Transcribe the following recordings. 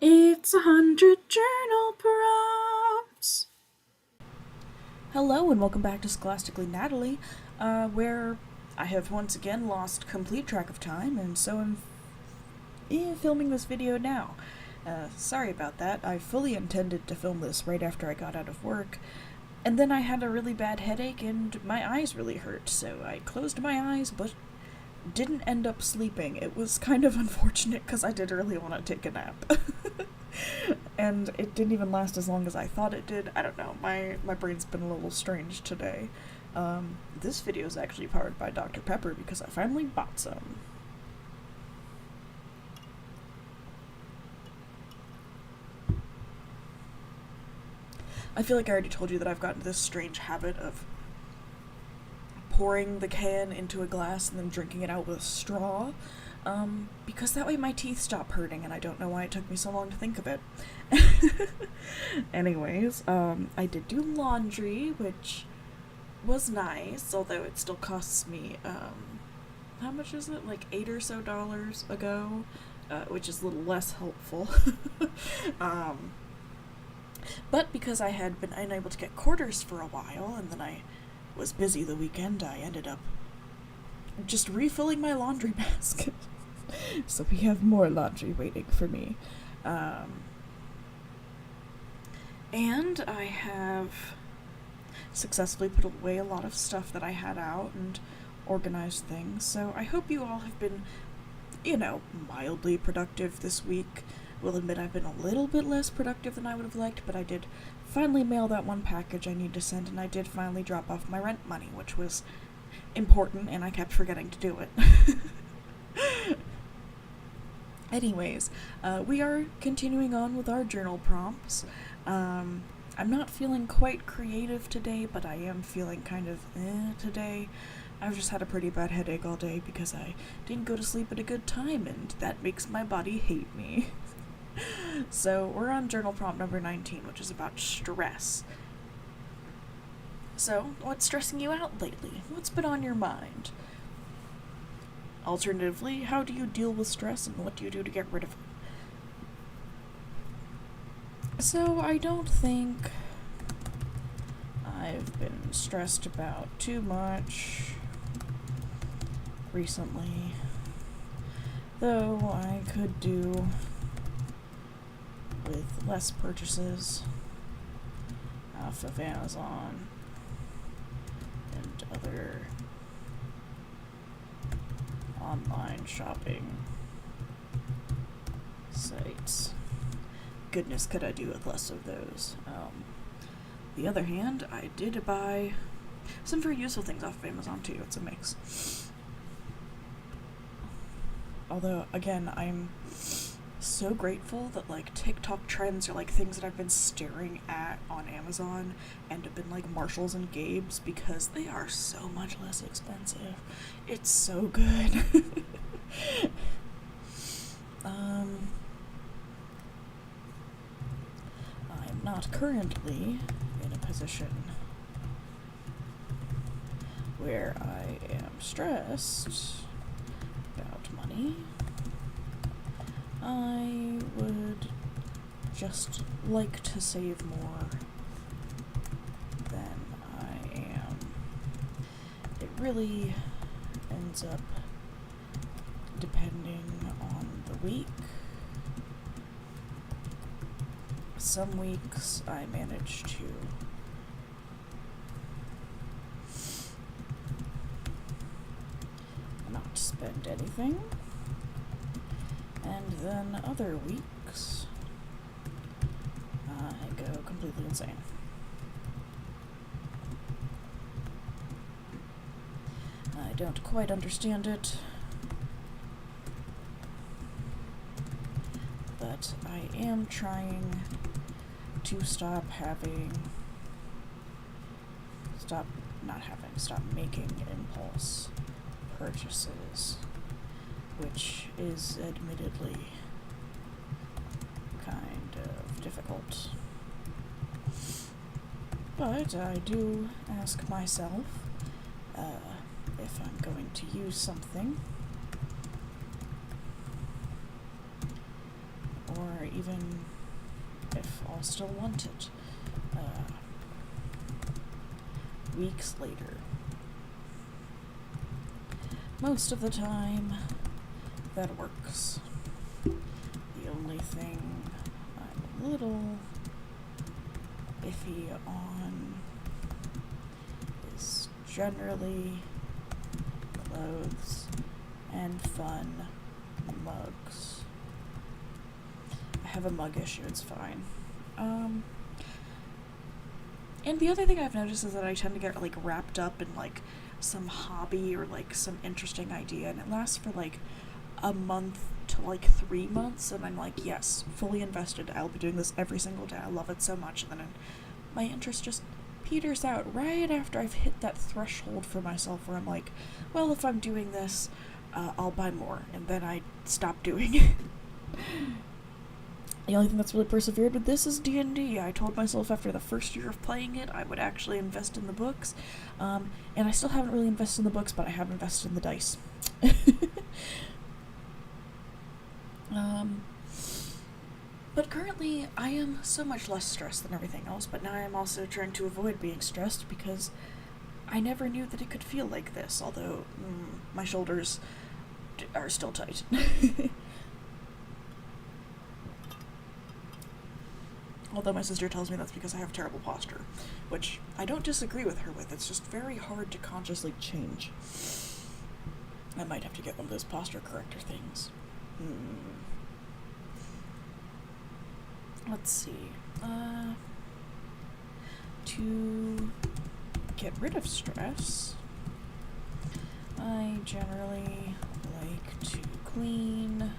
It's 100 journal prompts. Hello and welcome back to Scholastically Natalie, where I have once again lost complete track of time, and so I'm filming this video now. Sorry about that. I fully intended to film this right after I got out of work, and then I had a really bad headache and my eyes really hurt, so I closed my eyes but didn't end up sleeping. It was kind of unfortunate because I did really want to take a nap. And it didn't even last as long as I thought it did. I don't know, my brain's been a little strange today. This video is actually powered by Dr. Pepper because I finally bought some. I feel like I already told you that I've gotten this strange habit of pouring the can into a glass and then drinking it out with a straw. Because that way my teeth stop hurting, and I don't know why it took me so long to think of it. Anyways, I did do laundry, which was nice, although it still costs me, how much is it? Like $8 or so a go, which is a little less helpful. But because I had been unable to get quarters for a while, and then I was busy the weekend, I ended up just refilling my laundry basket. So we have more laundry waiting for me. And I have successfully put away a lot of stuff that I had out and organized things. So I hope you all have been, mildly productive this week. Will admit I've been a little bit less productive than I would have liked, but I did finally mail that one package I need to send, and I did finally drop off my rent money, which was important, and I kept forgetting to do it. Anyways, we are continuing on with our journal prompts. I'm not feeling quite creative today, but I am feeling kind of today. I've just had a pretty bad headache all day because I didn't go to sleep at a good time, and that makes my body hate me. So we're on journal prompt number 19, which is about stress. So, what's stressing you out lately? What's been on your mind? Alternatively, how do you deal with stress and what do you do to get rid of it? So, I don't think I've been stressed about too much recently, though I could do with less purchases off of Amazon and other online shopping sites. Goodness, could I do with less of those. The other hand, I did buy some very useful things off of Amazon too. It's a mix. Although, again, I'm so grateful that, TikTok trends are, things that I've been staring at on Amazon and have been, Marshalls and Gabe's, because they are so much less expensive. It's so good. I'm not currently in a position where I am stressed about money. I would just like to save more than I am. It really ends up depending on the week. Some weeks I manage to not spend anything. And then other weeks, I go completely insane. I don't quite understand it, but I am trying to stop making impulse purchases, which is admittedly kind of difficult. But I do ask myself if I'm going to use something, or even if I'll still want it. Weeks later. Most of the time, that works. The only thing I'm a little iffy on is generally clothes and fun mugs. I have a mug issue, it's fine. And the other thing I've noticed is that I tend to get like wrapped up in like some hobby or like some interesting idea, and it lasts for like a month to like 3 months, and I'm like, yes, fully invested. I'll be doing this every single day. I love it so much, and then my interest just peters out right after I've hit that threshold for myself where I'm like, well, if I'm doing this, I'll buy more, and then I stop doing it. The only thing that's really persevered with this is D&D. I told myself after the first year of playing it, I would actually invest in the books, and I still haven't really invested in the books, but I have invested in the dice. But currently, I am so much less stressed than everything else, but now I am also trying to avoid being stressed because I never knew that it could feel like this, although my shoulders are still tight. Although my sister tells me that's because I have terrible posture, which I don't disagree with her with. It's just very hard to consciously change. I might have to get one of those posture corrector things. Let's see. To get rid of stress, I generally like to clean,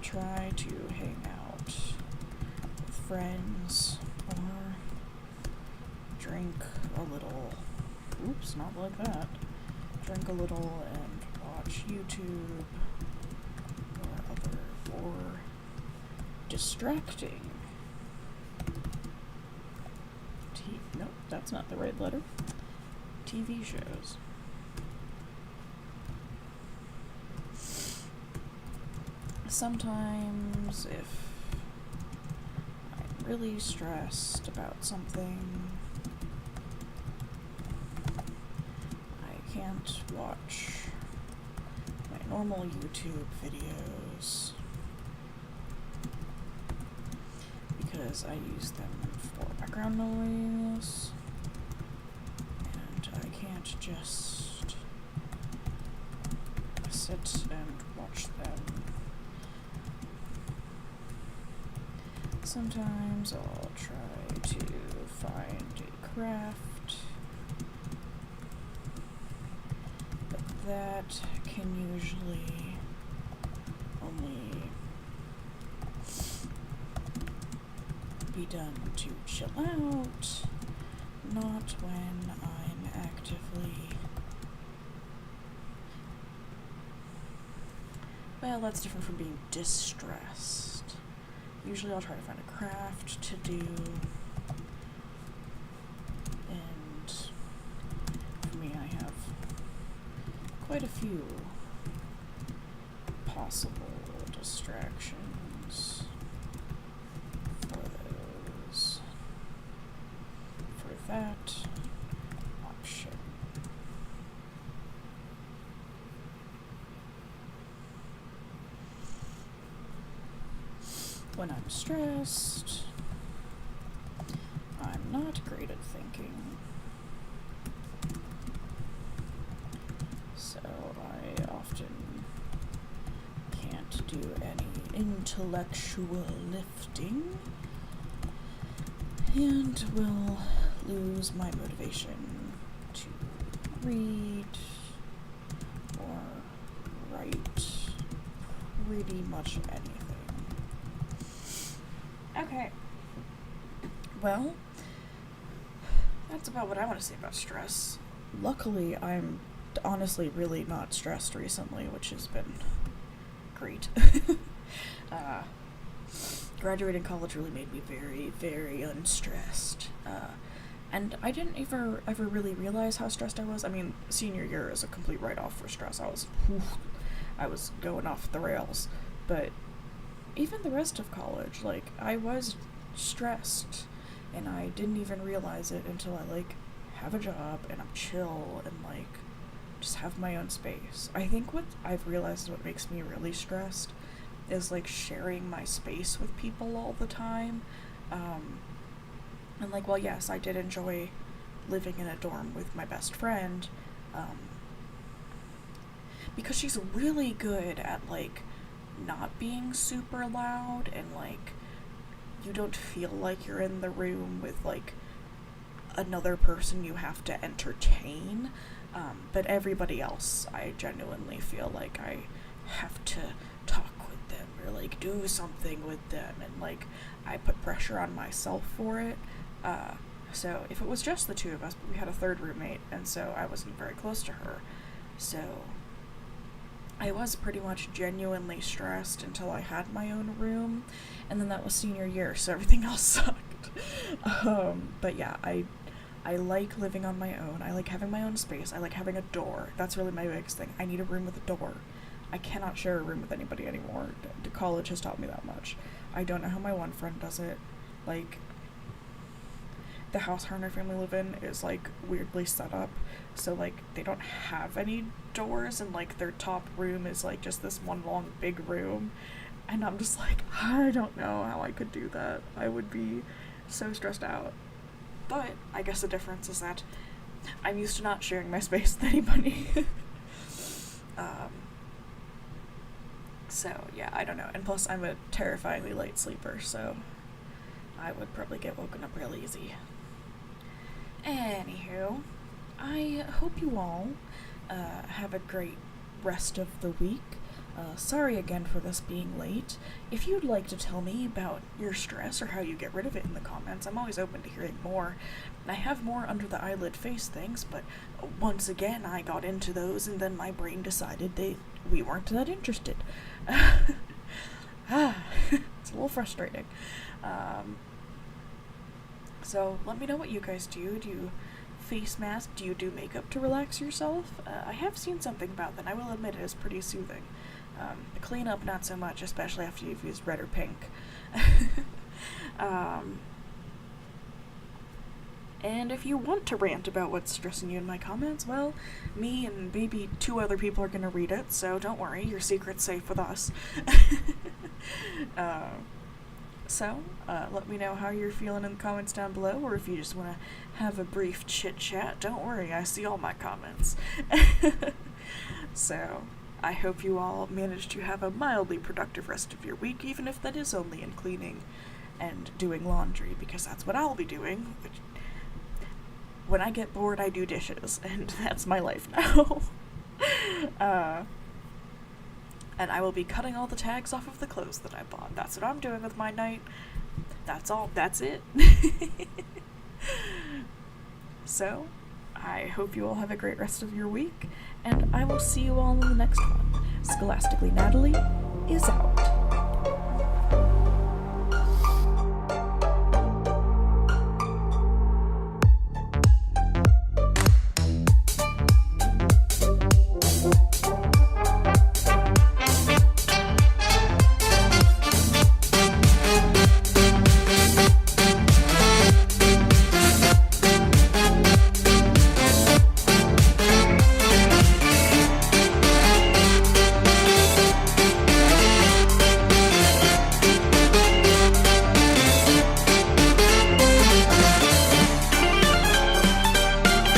try to hang out with friends, or drink a little. Oops, not like that. Drink a little and watch YouTube or distracting. Nope, that's not the right letter. TV shows. Sometimes, if I'm really stressed about something, I can't watch my normal YouTube videos because I use them for background noise, and I can't just sit and watch them. Sometimes I'll try to find a craft, but that can usually only be done to chill out, not when I'm actively... Well, that's different from being distressed. Usually I'll try to find a craft to do, and for me I have quite a few possible distractions for those, for that option. When I'm stressed, I'm not great at thinking, so I often can't do any intellectual lifting, and will lose my motivation to read or write pretty much anything. Okay. Well, that's about what I want to say about stress. Luckily, I'm honestly really not stressed recently, which has been great. Graduating college really made me very, very unstressed. And I didn't ever really realize how stressed I was. I mean, senior year is a complete write-off for stress. I was going off the rails. But even the rest of college, like, I was stressed, and I didn't even realize it until I, like, have a job, and I'm chill, and, like, just have my own space. I think what I've realized is what makes me really stressed is, like, sharing my space with people all the time. And, like, well, yes, I did enjoy living in a dorm with my best friend, because she's really good at, like, not being super loud, and, like, you don't feel like you're in the room with, like, another person you have to entertain, but everybody else, I genuinely feel like I have to talk with them, or, like, do something with them, and, like, I put pressure on myself for it. So if it was just the two of us, but we had a third roommate, and so I wasn't very close to her, so I was pretty much genuinely stressed until I had my own room, and then that was senior year, so everything else sucked. But yeah, I like living on my own. I like having my own space. I like having a door. That's really my biggest thing. I need a room with a door. I cannot share a room with anybody anymore. College has taught me that much. I don't know how my one friend does it. Like, the house her and her family live in is, like, weirdly set up, so, like, they don't have any doors, and, like, their top room is, like, just this one long big room, and I'm just like, I don't know how I could do that. I would be so stressed out. But I guess the difference is that I'm used to not sharing my space with anybody. So yeah, I don't know, and plus I'm a terrifyingly light sleeper, so I would probably get woken up real easy. Anywho, I hope you all have a great rest of the week. Sorry again for this being late. If you'd like to tell me about your stress or how you get rid of it in the comments, I'm always open to hearing more. I have more under the eyelid face things, but once again I got into those and then my brain decided we weren't that interested. It's a little frustrating. So let me know what you guys do. Do you face mask? Do you do makeup to relax yourself? I have seen something about that. I will admit it is pretty soothing. The cleanup, not so much, especially after you've used red or pink. And if you want to rant about what's stressing you in my comments, well, me and maybe 2 other people are gonna read it, so don't worry, your secret's safe with us. So, let me know how you're feeling in the comments down below, or if you just want to have a brief chit-chat, don't worry, I see all my comments. So, I hope you all manage to have a mildly productive rest of your week, even if that is only in cleaning and doing laundry, because that's what I'll be doing. When I get bored, I do dishes, and that's my life now. And I will be cutting all the tags off of the clothes that I bought. That's what I'm doing with my night. That's all. That's it. So, I hope you all have a great rest of your week, and I will see you all in the next one. Scholastically Natalie is out.